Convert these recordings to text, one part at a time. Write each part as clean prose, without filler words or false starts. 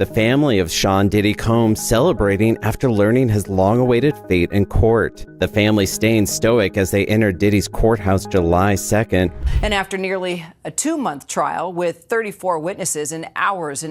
The family of Sean Diddy Combs celebrating after learning his long-awaited fate in court. The family staying stoic as they entered Diddy's courthouse July 2nd. And after nearly a 2-month trial with 34 witnesses and hours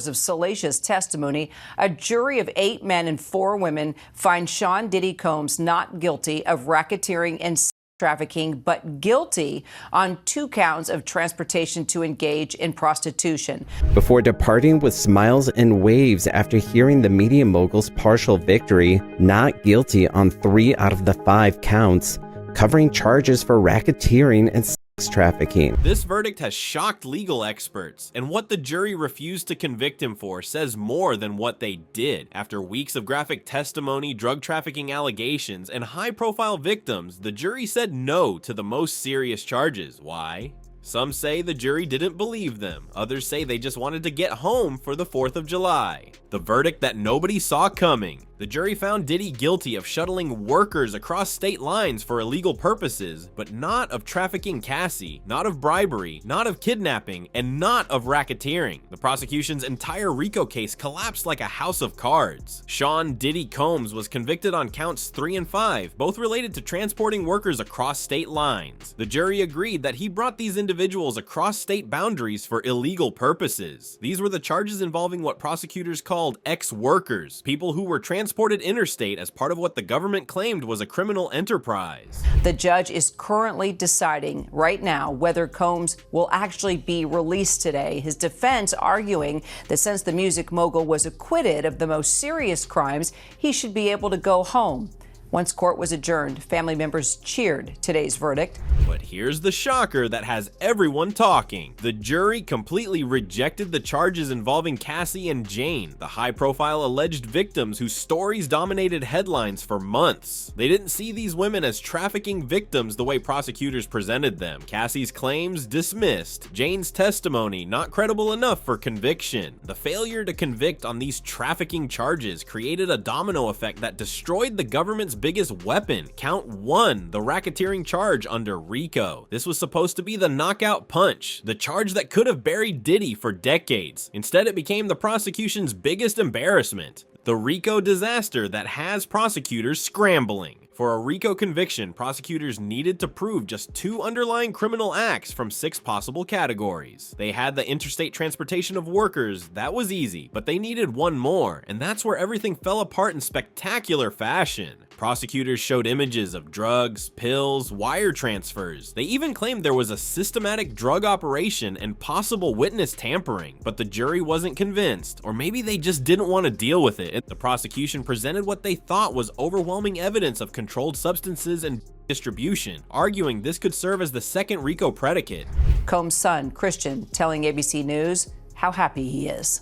of salacious testimony, a jury of 8 men and 4 women finds Sean Diddy Combs not guilty of racketeering and trafficking, but guilty on 2 counts of transportation to engage in prostitution. Before departing with smiles and waves after hearing the media mogul's partial victory, not guilty on 3 out of the 5 counts, covering charges for racketeering and sex trafficking. This verdict has shocked legal experts, and what the jury refused to convict him for says more than what they did. After weeks of graphic testimony, drug trafficking allegations, and high-profile victims, the jury said no to the most serious charges. Why? Some say the jury didn't believe them. Others say they just wanted to get home for the 4th of July. The verdict that nobody saw coming. The jury found Diddy guilty of shuttling workers across state lines for illegal purposes, but not of trafficking Cassie, not of bribery, not of kidnapping, and not of racketeering. The prosecution's entire RICO case collapsed like a house of cards. Sean Diddy Combs was convicted on counts 3 and 5, both related to transporting workers across state lines. The jury agreed that he brought these individuals across state boundaries for illegal purposes. These were the charges involving what prosecutors called ex-workers, people who were transported interstate as part of what the government claimed was a criminal enterprise. The judge is currently deciding right now whether Combs will actually be released today. His defense arguing that since the music mogul was acquitted of the most serious crimes, he should be able to go home. Once court was adjourned, family members cheered today's verdict. But here's the shocker that has everyone talking. The jury completely rejected the charges involving Cassie and Jane, the high-profile alleged victims whose stories dominated headlines for months. They didn't see these women as trafficking victims the way prosecutors presented them. Cassie's claims dismissed. Jane's testimony not credible enough for conviction. The failure to convict on these trafficking charges created a domino effect that destroyed the government's biggest weapon. Count 1, the racketeering charge under RICO. This was supposed to be the knockout punch, the charge that could have buried Diddy for decades. Instead, it became the prosecution's biggest embarrassment. The RICO disaster that has prosecutors scrambling. For a RICO conviction, prosecutors needed to prove just 2 underlying criminal acts from 6 possible categories. They had the interstate transportation of workers, that was easy, but they needed 1 more, and that's where everything fell apart in spectacular fashion. Prosecutors showed images of drugs, pills, wire transfers. They even claimed there was a systematic drug operation and possible witness tampering, but the jury wasn't convinced, or maybe they just didn't want to deal with it. The prosecution presented what they thought was overwhelming evidence of controlled substances and distribution, arguing this could serve as the second RICO predicate. Combs' son, Christian, telling ABC News how happy he is.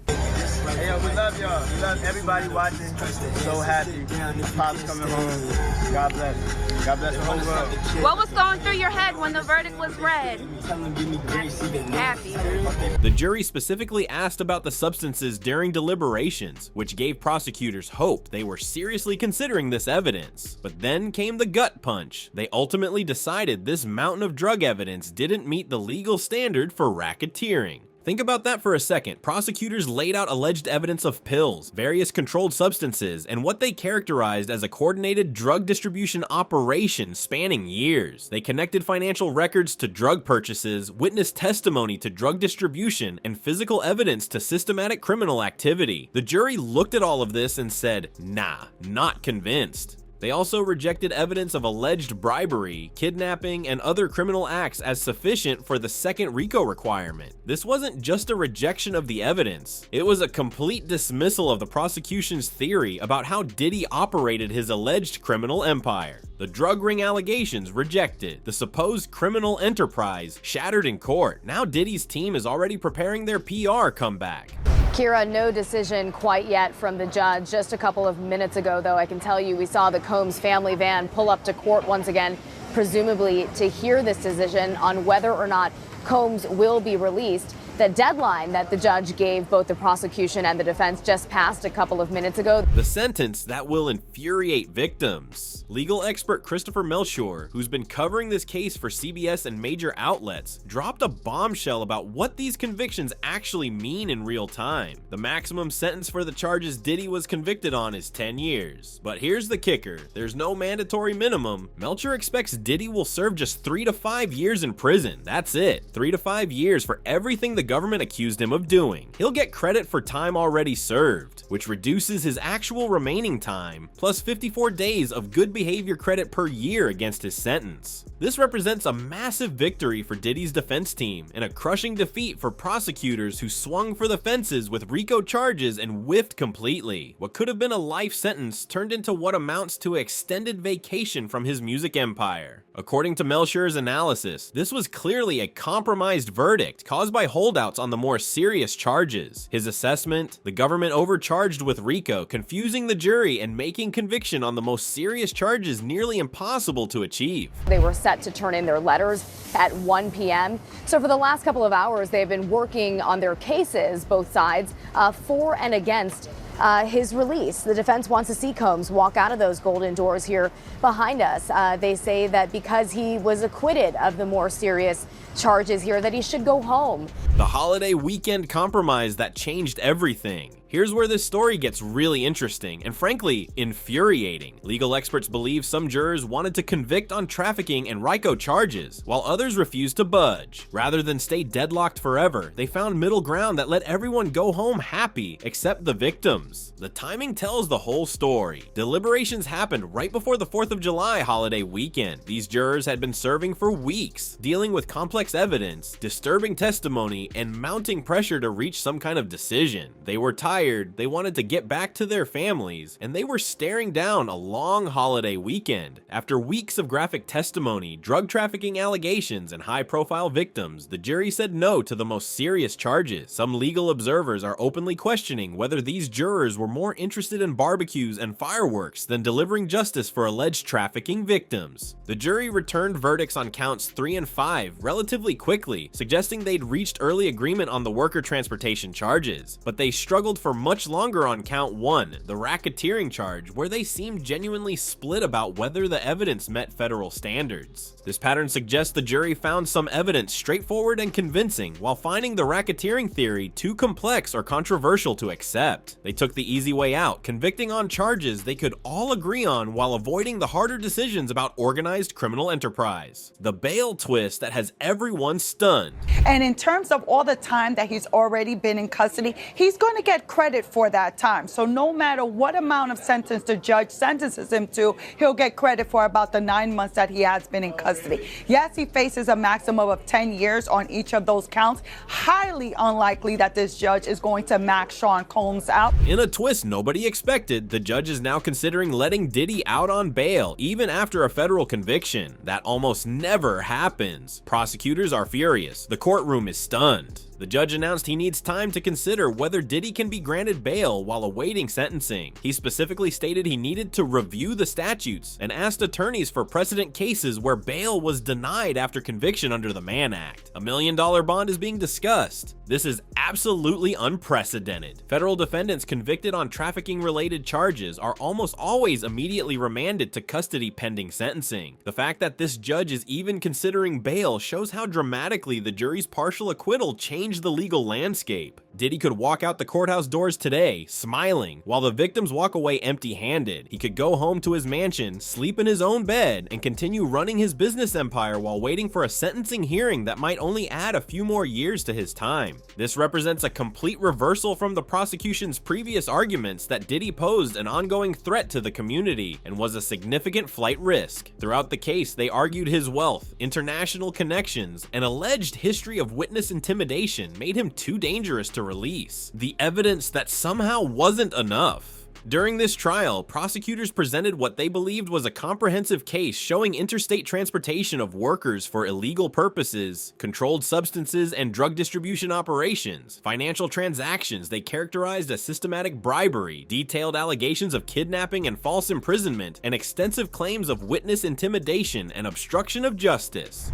Hey, yo, we love y'all. We love everybody watching. So happy. Pop's coming home. God bless. God bless the whole world. What was going through your head when the verdict was read? Happy. The jury specifically asked about the substances during deliberations, which gave prosecutors hope they were seriously considering this evidence. But then came the gut punch. They ultimately decided this mountain of drug evidence didn't meet the legal standard for racketeering. Think about that for a second. Prosecutors laid out alleged evidence of pills, various controlled substances, and what they characterized as a coordinated drug distribution operation spanning years. They connected financial records to drug purchases, witness testimony to drug distribution, and physical evidence to systematic criminal activity. The jury looked at all of this and said, nah, not convinced. They also rejected evidence of alleged bribery, kidnapping, and other criminal acts as sufficient for the second RICO requirement. This wasn't just a rejection of the evidence, it was a complete dismissal of the prosecution's theory about how Diddy operated his alleged criminal empire. The drug ring allegations rejected, the supposed criminal enterprise shattered in court. Now Diddy's team is already preparing their PR comeback. Kira, no decision quite yet from the judge. Just a couple of minutes ago, though, I can tell you we saw the Combs family van pull up to court once again, presumably to hear this decision on whether or not Combs will be released. The deadline that the judge gave both the prosecution and the defense just passed a couple of minutes ago. The sentence that will infuriate victims. Legal expert Christopher Melchior, who's been covering this case for CBS and major outlets, dropped a bombshell about what these convictions actually mean in real time. The maximum sentence for the charges Diddy was convicted on is 10 years. But here's the kicker, there's no mandatory minimum. Melchior expects Diddy will serve just 3 to 5 years in prison. That's it. 3 to 5 years for everything the government accused him of doing. He'll get credit for time already served, which reduces his actual remaining time, plus 54 days of good behavior credit per year against his sentence. This represents a massive victory for Diddy's defense team and a crushing defeat for prosecutors who swung for the fences with RICO charges and whiffed completely. What could have been a life sentence turned into what amounts to an extended vacation from his music empire. According to Melchior's analysis, this was clearly a compromised verdict caused by holdouts on the more serious charges. His assessment, the government overcharged with RICO, confusing the jury and making conviction on the most serious charges nearly impossible to achieve. They were set to turn in their letters at 1 p.m. So for the last couple of hours, they've been working on their cases, both sides, for and against his release. The defense wants to see Combs walk out of those golden doors here behind us. They say that because he was acquitted of the more serious charges here, that he should go home. The holiday weekend compromise that changed everything. Here's where this story gets really interesting and frankly infuriating. Legal experts believe some jurors wanted to convict on trafficking and RICO charges, while others refused to budge. Rather than stay deadlocked forever, they found middle ground that let everyone go home happy except the victims. The timing tells the whole story. Deliberations happened right before the 4th of July holiday weekend. These jurors had been serving for weeks, dealing with complex evidence, disturbing testimony, and mounting pressure to reach some kind of decision. They were tired, they wanted to get back to their families, and they were staring down a long holiday weekend. After weeks of graphic testimony, drug trafficking allegations, and high-profile victims, the jury said no to the most serious charges. Some legal observers are openly questioning whether these jurors were more interested in barbecues and fireworks than delivering justice for alleged trafficking victims. The jury returned verdicts on counts 3 and 5 relatively quickly, suggesting they'd reached early agreement on the worker transportation charges, but they struggled for much longer on count 1, the racketeering charge, where they seemed genuinely split about whether the evidence met federal standards. This pattern suggests the jury found some evidence straightforward and convincing, while finding the racketeering theory too complex or controversial to accept. They took the easy way out, convicting on charges they could all agree on while avoiding the harder decisions about organized criminal enterprise. The bail twist that has everyone stunned. And in terms of all the time that he's already been in custody, he's going to get credit for that time. So no matter what amount of sentence the judge sentences him to, he'll get credit for about the 9 months that he has been in custody. Yes, he faces a maximum of 10 years on each of those counts. Highly unlikely that this judge is going to max Sean Combs out. In a twist nobody expected, the judge is now considering letting Diddy out on bail, even after a federal conviction. That almost never happens. Prosecutors are furious. The courtroom is stunned. The judge announced he needs time to consider whether Diddy can be granted bail while awaiting sentencing. He specifically stated he needed to review the statutes and asked attorneys for precedent cases where bail was denied after conviction under the Mann Act. $1 million bond is being discussed. This is absolutely unprecedented. Federal defendants convicted on trafficking-related charges are almost always immediately remanded to custody pending sentencing. The fact that this judge is even considering bail shows how dramatically the jury's partial acquittal changed the legal landscape. Diddy could walk out the courthouse doors today, smiling, while the victims walk away empty-handed. He could go home to his mansion, sleep in his own bed, and continue running his business empire while waiting for a sentencing hearing that might only add a few more years to his time. This represents a complete reversal from the prosecution's previous arguments that Diddy posed an ongoing threat to the community and was a significant flight risk. Throughout the case, they argued his wealth, international connections, and alleged history of witness intimidation made him too dangerous to release. The evidence that somehow wasn't enough. During this trial, prosecutors presented what they believed was a comprehensive case showing interstate transportation of workers for illegal purposes, controlled substances and drug distribution operations, financial transactions they characterized as systematic bribery, detailed allegations of kidnapping and false imprisonment, and extensive claims of witness intimidation and obstruction of justice.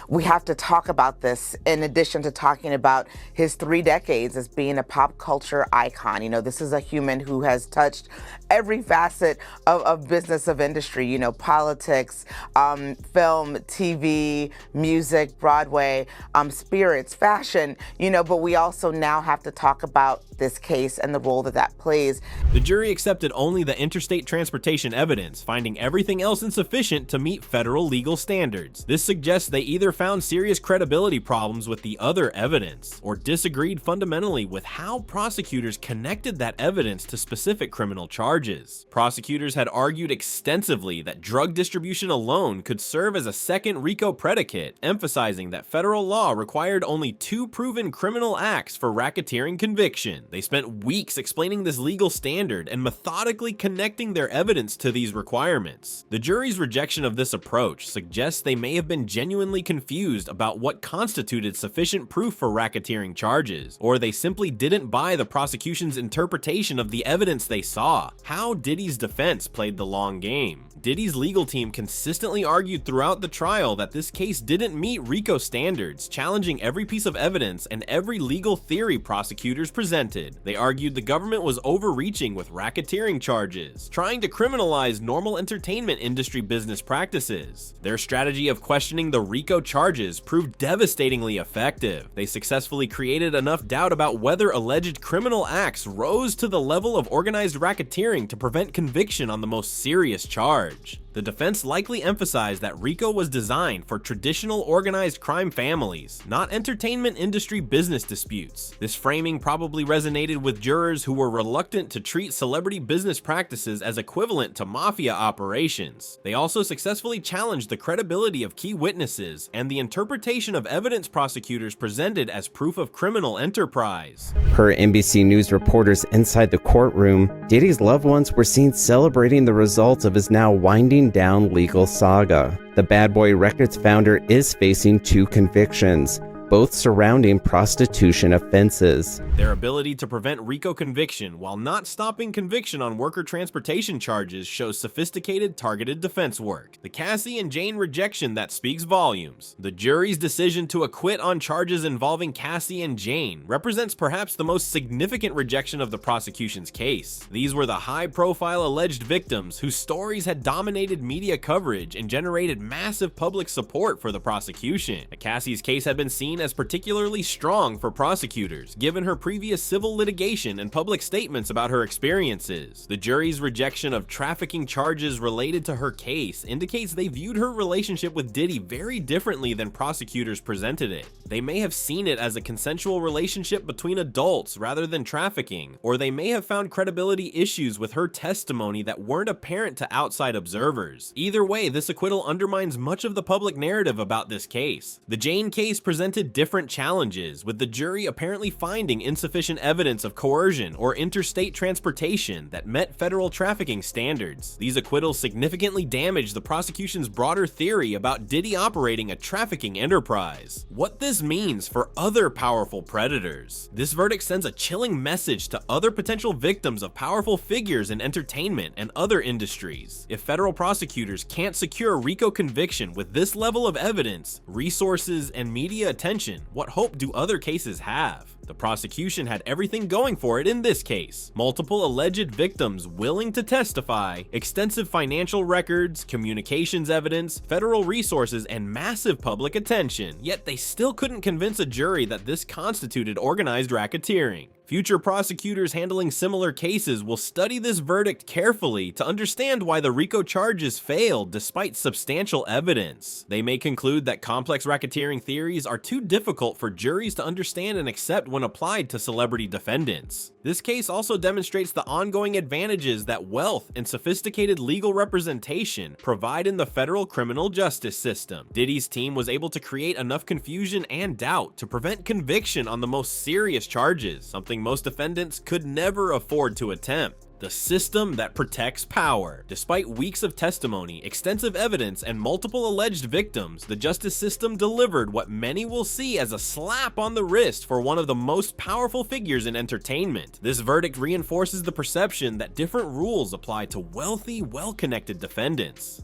We have to talk about this in addition to talking about his 3 decades as being a pop culture icon. This is a human who has touched every facet of business, of industry, politics, film, TV, music, Broadway, spirits, fashion, but we also now have to talk about this case and the role that plays. The jury accepted only the interstate transportation evidence, finding everything else insufficient to meet federal legal standards. This suggests they either found serious credibility problems with the other evidence, or disagreed fundamentally with how prosecutors connected that evidence to specific criminal charges. Prosecutors had argued extensively that drug distribution alone could serve as a second RICO predicate, emphasizing that federal law required only 2 proven criminal acts for racketeering conviction. They spent weeks explaining this legal standard and methodically connecting their evidence to these requirements. The jury's rejection of this approach suggests they may have been genuinely confused about what constituted sufficient proof for racketeering charges, or they simply didn't buy the prosecution's interpretation of the evidence they saw. How Diddy's defense played the long game. Diddy's legal team consistently argued throughout the trial that this case didn't meet RICO standards, challenging every piece of evidence and every legal theory prosecutors presented. They argued the government was overreaching with racketeering charges, trying to criminalize normal entertainment industry business practices. Their strategy of questioning the RICO charges proved devastatingly effective. They successfully created enough doubt about whether alleged criminal acts rose to the level of organized racketeering to prevent conviction on the most serious charge. The defense likely emphasized that RICO was designed for traditional organized crime families, not entertainment industry business disputes. This framing probably resonated with jurors who were reluctant to treat celebrity business practices as equivalent to mafia operations. They also successfully challenged the credibility of key witnesses and the interpretation of evidence prosecutors presented as proof of criminal enterprise. Per NBC News reporters inside the courtroom, Diddy's loved ones were seen celebrating the results of his now winding down legal saga. The Bad Boy Records founder is facing 2 convictions, both surrounding prostitution offenses. Their ability to prevent RICO conviction while not stopping conviction on worker transportation charges shows sophisticated, targeted defense work. The Cassie and Jane rejection that speaks volumes. The jury's decision to acquit on charges involving Cassie and Jane represents perhaps the most significant rejection of the prosecution's case. These were the high-profile alleged victims whose stories had dominated media coverage and generated massive public support for the prosecution. Cassie's case had been seen as particularly strong for prosecutors, given her previous civil litigation and public statements about her experiences. The jury's rejection of trafficking charges related to her case indicates they viewed her relationship with Diddy very differently than prosecutors presented it. They may have seen it as a consensual relationship between adults rather than trafficking, or they may have found credibility issues with her testimony that weren't apparent to outside observers. Either way, this acquittal undermines much of the public narrative about this case. The Jane case presented different challenges, with the jury apparently finding insufficient evidence of coercion or interstate transportation that met federal trafficking standards. These acquittals significantly damaged the prosecution's broader theory about Diddy operating a trafficking enterprise. What this means for other powerful predators. This verdict sends a chilling message to other potential victims of powerful figures in entertainment and other industries. If federal prosecutors can't secure a RICO conviction with this level of evidence, resources, and media attention, what hope do other cases have? The prosecution had everything going for it in this case. Multiple alleged victims willing to testify, extensive financial records, communications evidence, federal resources, and massive public attention. Yet they still couldn't convince a jury that this constituted organized racketeering. Future prosecutors handling similar cases will study this verdict carefully to understand why the RICO charges failed despite substantial evidence. They may conclude that complex racketeering theories are too difficult for juries to understand and accept when applied to celebrity defendants. This case also demonstrates the ongoing advantages that wealth and sophisticated legal representation provide in the federal criminal justice system. Diddy's team was able to create enough confusion and doubt to prevent conviction on the most serious charges, something most defendants could never afford to attempt. the system that protects power. Despite weeks of testimony, extensive evidence, and multiple alleged victims, the justice system delivered what many will see as a slap on the wrist for one of the most powerful figures in entertainment. This verdict reinforces the perception that different rules apply to wealthy, well-connected defendants.